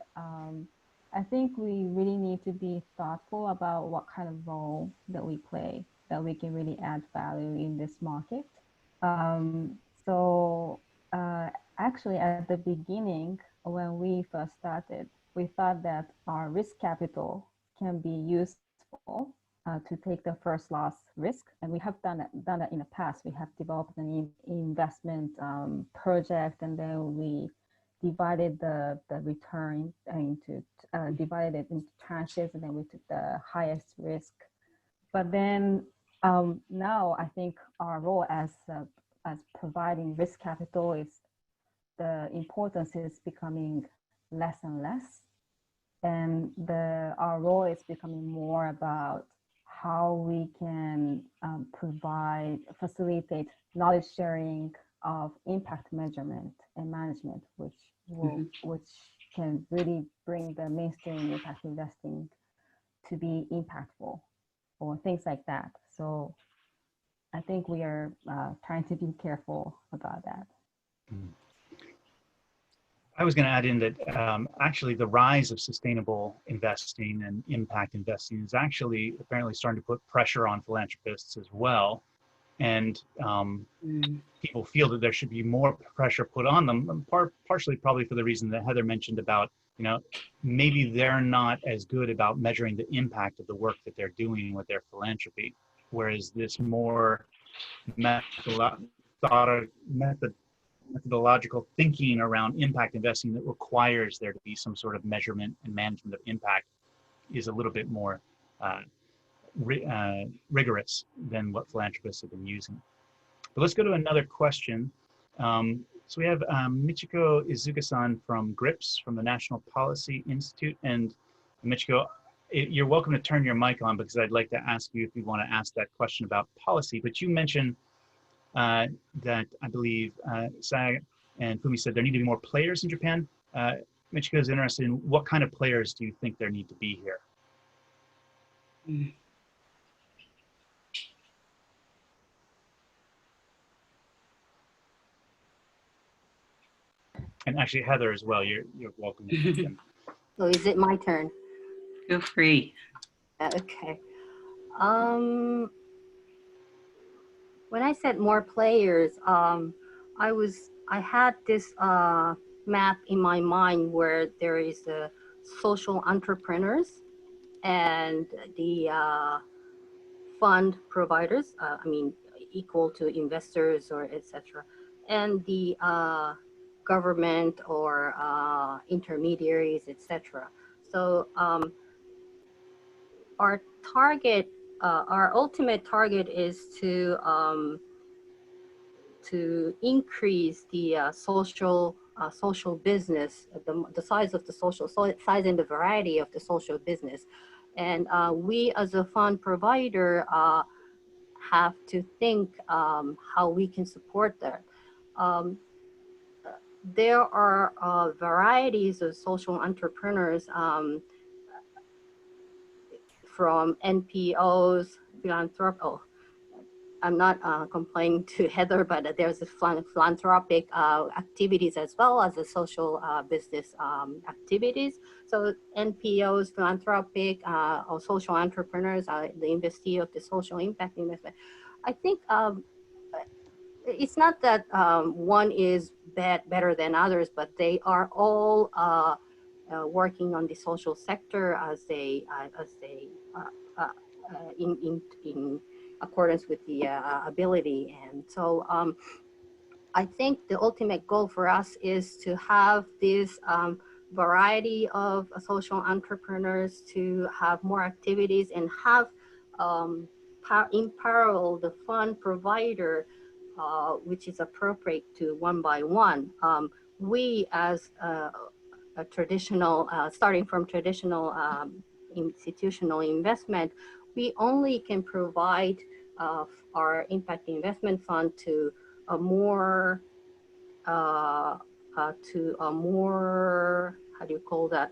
I think we really need to be thoughtful about what kind of role that we play, that we can really add value in this market. Actually, at the beginning, when we first started, we thought that our risk capital can be useful to take the first loss risk. And we have done that in the past. We have developed an investment project, and then we divided the return into, divided it into tranches, and then we took the highest risk. But then now I think our role as providing risk capital is, the importance is becoming less and less. And our role is becoming more about how we can facilitate knowledge sharing of impact measurement and management, which can really bring the mainstream impact investing to be impactful, or things like that. So I think we are trying to be careful about that. I was going to add in that actually the rise of sustainable investing and impact investing is actually apparently starting to put pressure on philanthropists as well. And people feel that there should be more pressure put on them, partially probably for the reason that Heather mentioned about, maybe they're not as good about measuring the impact of the work that they're doing with their philanthropy. Whereas this more methodological thinking around impact investing that requires there to be some sort of measurement and management of impact is a little bit more rigorous than what philanthropists have been using. But let's go to another question. So we have Michiko Izuka-san from GRIPS, from the National Policy Institute. And Michiko, you're welcome to turn your mic on, because I'd like to ask you if you want to ask that question about policy. But you mentioned that I believe Sayaka and Fumi said there need to be more players in Japan. Michiko is interested in what kind of players do you think there need to be here? And actually, Heather as well, you're welcome. So is it my turn? Feel free. Okay. When I said more players, I had this map in my mind where there is the social entrepreneurs and the fund providers, equal to investors or etc., and the government or intermediaries, etc. So our ultimate target is to increase the social business, the size of the size and the variety of the social business, and we as a fund provider have to think how we can support that. There are varieties of social entrepreneurs, from NPOs, philanthropic. I'm not complaining to Heather, but there's a philanthropic activities as well as the social business activities. So NPOs, philanthropic, or social entrepreneurs, the investee of the social impact investment. I think it's not that one is better than others, but they are all working on the social sector as they in accordance with the ability. And so I think the ultimate goal for us is to have this variety of social entrepreneurs, to have more activities, and have in parallel the fund provider, which is appropriate to one by one. We as a traditional, starting from traditional institutional investment, we only can provide our impact investment fund to a more, how do you call that,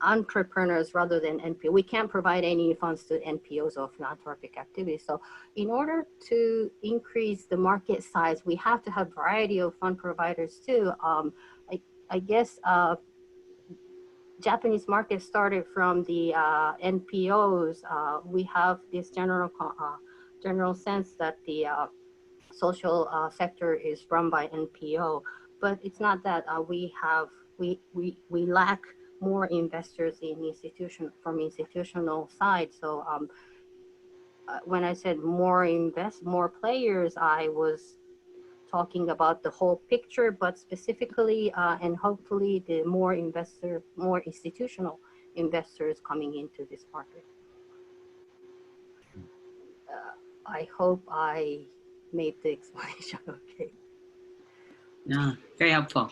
entrepreneurs rather than NPO. We can't provide any funds to NPOs or philanthropic activities. So in order to increase the market size, we have to have variety of fund providers too. I guess Japanese market started from the NPOs. We have this general sense that the social sector is run by NPO, but it's not that. We lack more investors in from institutional side. So when I said more players, I was talking about the whole picture, but specifically and hopefully the more institutional investors coming into this market. I hope I made the explanation okay. No, very helpful.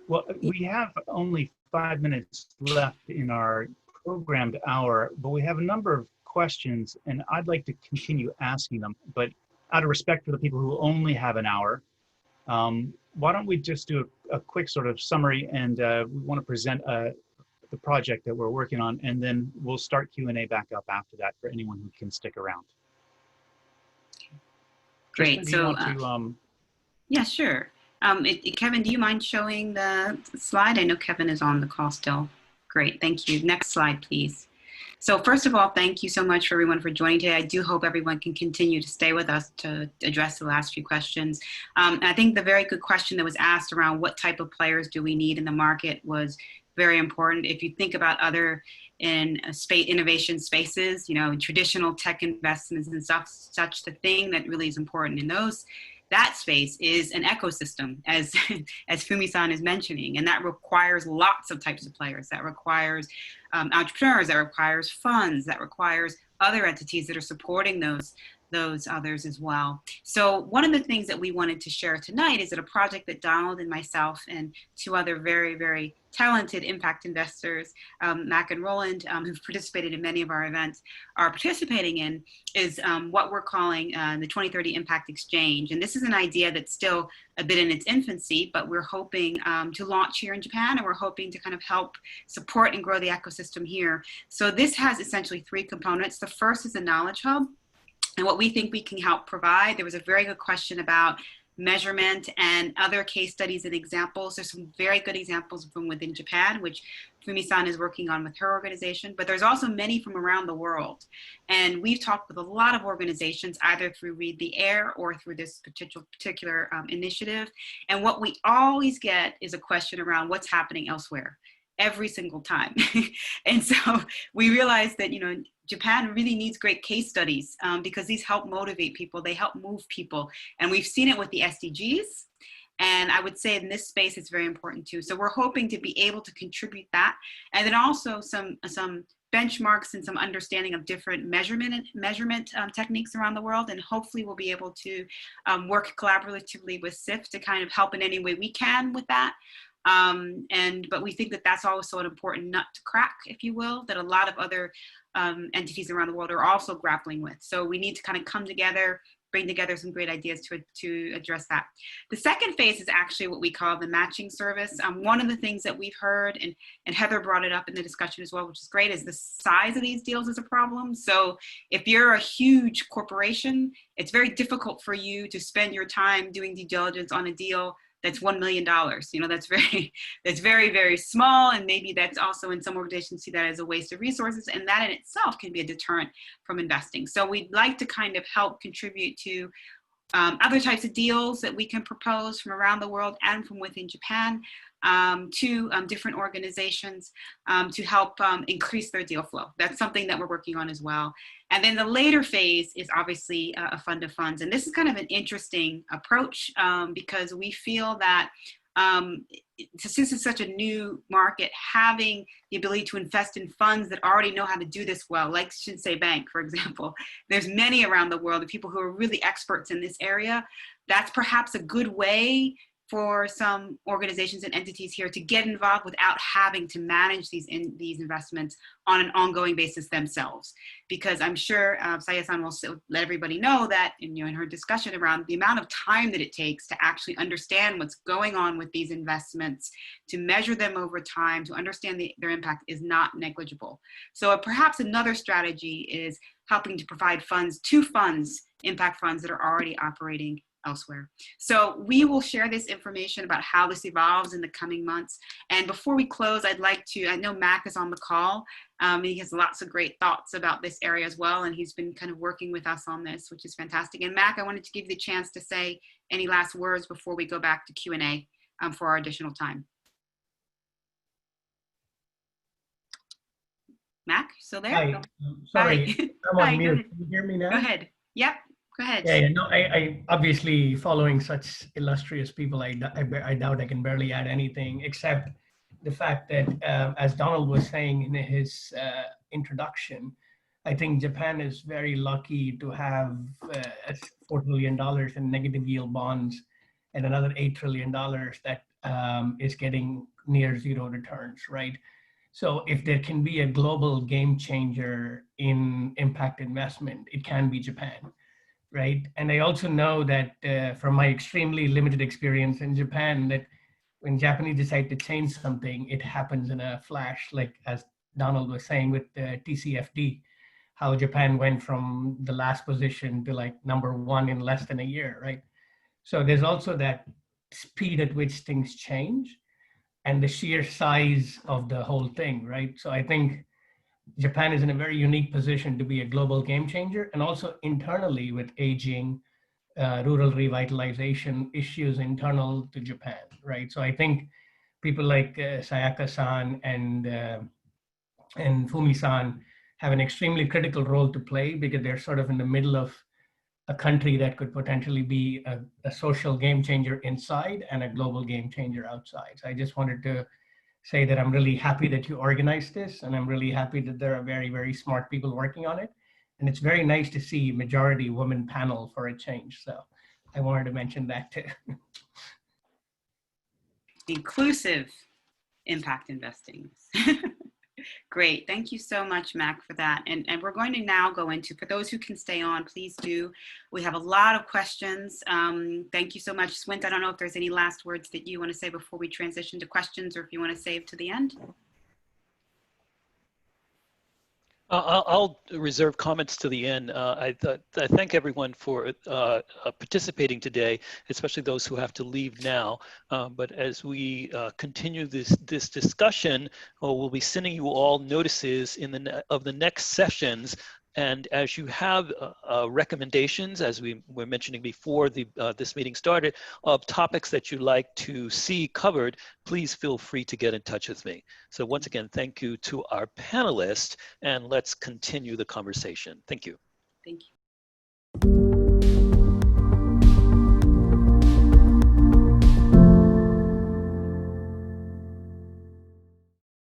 Well, we have only 5 minutes left in our programmed hour, but we have a number of questions, and I'd like to continue asking them. But out of respect for the people who only have an hour, why don't we just do a quick sort of summary, and we want to present the project that we're working on, and then we'll start Q&A back up after that for anyone who can stick around. Great. Tristan, do you want to, yeah, sure. Kevin, do you mind showing the slide? I know Kevin is on the call still. Great, thank you. Next slide, please. So first of all, thank you so much for everyone for joining today. I do hope everyone can continue to stay with us to address the last few questions. And I think the very good question that was asked around what type of players do we need in the market was very important. If you think about other innovation spaces, you know, traditional tech investments and stuff, such the thing that really is important in that space is an ecosystem, as Fumi-san is mentioning, and that requires lots of types of players. That requires entrepreneurs, that requires funds, that requires other entities that are supporting those others as well. So one of the things that we wanted to share tonight is that a project that Donald and myself and two other very, very talented impact investors, Mac and Roland, who've participated in many of our events, are participating in is what we're calling the 2030 Impact Exchange. And this is an idea that's still a bit in its infancy, but we're hoping to launch here in Japan, and we're hoping to kind of help support and grow the ecosystem here. So this has essentially three components. The first is a knowledge hub. And what we think we can help provide. There was a very good question about measurement and other case studies and examples. There's some very good examples from within Japan, which Fumi-san is working on with her organization, but there's also many from around the world. And we've talked with a lot of organizations, either through Read the Air or through this particular initiative. And what we always get is a question around what's happening elsewhere, every single time. And so we realized that, you know, Japan really needs great case studies because these help motivate people, they help move people. And we've seen it with the SDGs. And I would say in this space, it's very important too. So we're hoping to be able to contribute that. And then also some benchmarks and some understanding of different measurement techniques around the world. And hopefully we'll be able to work collaboratively with SIIF to kind of help in any way we can with that. But we think that that's also an important nut to crack, if you will, that a lot of other entities around the world are also grappling with. So we need to kind of come together, bring together some great ideas to address that. The second phase is actually what we call the matching service. One of the things that we've heard, and Heather brought it up in the discussion as well, which is great, is the size of these deals is a problem. So if you're a huge corporation, it's very difficult for you to spend your time doing due diligence on a deal that's $1 million. You know, that's very, very small. And maybe that's also in some organizations see that as a waste of resources. And that in itself can be a deterrent from investing. So we'd like to kind of help contribute to other types of deals that we can propose from around the world and from within Japan to different organizations to help increase their deal flow. That's something that we're working on as well. And then the later phase is obviously a fund of funds. And this is kind of an interesting approach because we feel that since it's such a new market, having the ability to invest in funds that already know how to do this well, like Shinsei Bank, for example, there's many around the world of people who are really experts in this area. That's perhaps a good way for some organizations and entities here to get involved without having to manage these investments on an ongoing basis themselves. Because I'm sure Sayaka-san will let everybody know that in her discussion around the amount of time that it takes to actually understand what's going on with these investments, to measure them over time, to understand their impact is not negligible. So perhaps another strategy is helping to provide funds to impact funds that are already operating elsewhere. So we will share this information about how this evolves in the coming months. And before we close, I'd like to, I know Mac is on the call. He has lots of great thoughts about this area as well. And he's been kind of working with us on this, which is fantastic. And Mac, I wanted to give you the chance to say any last words before we go back to Q&A for our additional time. Mac, still there? Hi, sorry, Hi. I'm on Hi, mute. Can you hear me now? Go ahead. Yep, go ahead. Yeah, no, I obviously following such illustrious people, I doubt I can barely add anything except the fact that, as Donald was saying in his introduction, I think Japan is very lucky to have $4 trillion in negative yield bonds and another $8 trillion that is getting near zero returns, right? So if there can be a global game changer in impact investment, it can be Japan, right? And I also know that from my extremely limited experience in Japan, that when Japanese decide to change something, it happens in a flash, like as Donald was saying with the TCFD, how Japan went from the last position to like #1 in less than a year, right? So there's also that speed at which things change and the sheer size of the whole thing, right? So I think Japan is in a very unique position to be a global game changer, and also internally with aging, rural revitalization issues internal to Japan, right? So I think people like Sayaka-san and Fumi-san have an extremely critical role to play because they're sort of in the middle of a country that could potentially be a social game changer inside and a global game changer outside. So I just wanted to say that I'm really happy that you organized this, and I'm really happy that there are very, very smart people working on it. And it's very nice to see majority women panel for a change. So I wanted to mention that too. Inclusive impact investing. Great. Thank you so much, Mac, for that. And we're going to now go into, for those who can stay on, please do. We have a lot of questions. Thank you so much. Swint, I don't know if there's any last words that you want to say before we transition to questions, or if you want to save to the end. I'll reserve comments to the end. I thank everyone for participating today, especially those who have to leave now. But as we continue this discussion, we'll be sending you all notices of the next sessions. And as you have recommendations, as we were mentioning before this meeting started, of topics that you'd like to see covered, please feel free to get in touch with me. So once again, thank you to our panelists, and let's continue the conversation. Thank you. Thank you.